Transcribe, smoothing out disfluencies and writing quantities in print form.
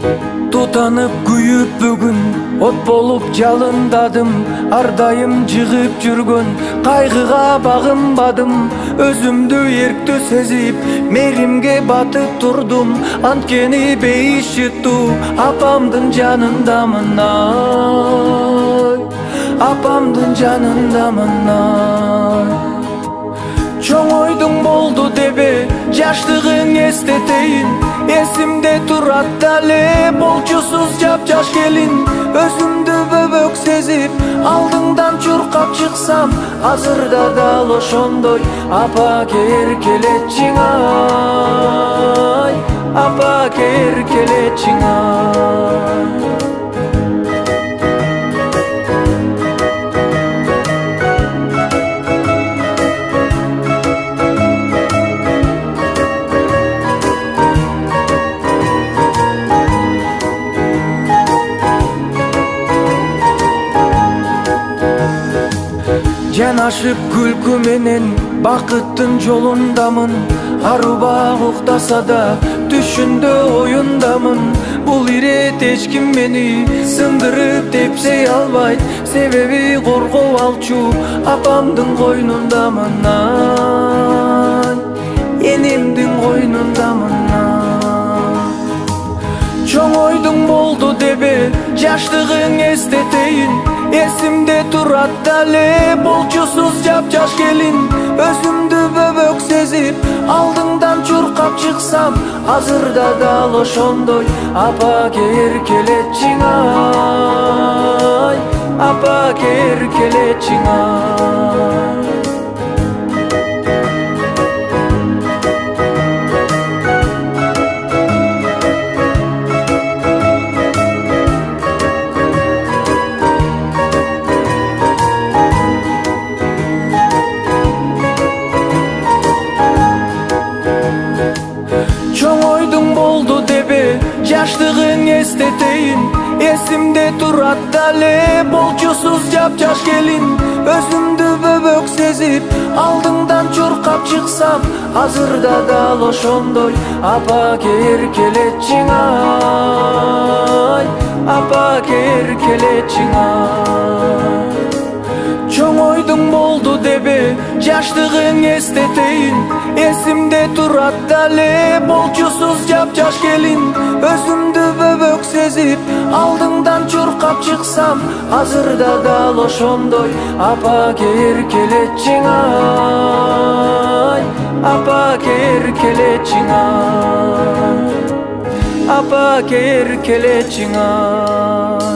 Тутанып күйүп бүгүн от болуп жалындаdım, ар дайым жыгып жүргөн кайгыга багынбадым. Өзүмдү эрктүү сезип мээримге батып турдум, анткени бейиш жыттуу апамдын жанындамын ай, апамдын жанындамын ай. Чоң ойдуң болду дебе жаштыгың эстетейин, эсимде турат дале болчусуз жапжаш келин. Өзүмдү бөбөк сезип алдыңдан чуркап чыксам, азырда дал ошондой апа эркелетчиң ай, апа эркелетчиң ай. Жанашып күлкү менен бакыттын жолундамын, арубак уктаса да түшүндө оюндамын. Бул ирет эч ким мени сындырып тепсей албайт, себеби коргоо алчу апамдын койнундамын ай, энемдин койнундамын ай. Чоң ойдуң болду дебе жаштыгың эстетейин, эсимде турат дале болчусуз жапжаш келин. Өзүмдү бөбөк сезип алдыңдан чуркап чыксам, азырда дал ошондой апа эркелетчиң ай, апа эркелетчиң ай. Чоң ойдуң болду дебе жаштыгың эстетейин, эсимде турат дале болчусуз жапжаш келин. Өзүмдү бөбөк сезип алдыңдан чуркап чыксам, азырда дал ошондой апа эркелетчиң ай, апа эркелетчиң ай. Чоң ойдуң болду дебе жаштыгың эстетейин, эсимде турат дале болчусуз жапжаш келин. Өзүмдү бөбөк сезип алдыңдан чуркап чыксам, азырда дал ошондой апа эркелетчиң ай, апа эркелетчиң ай, апа эркелетчиң ай.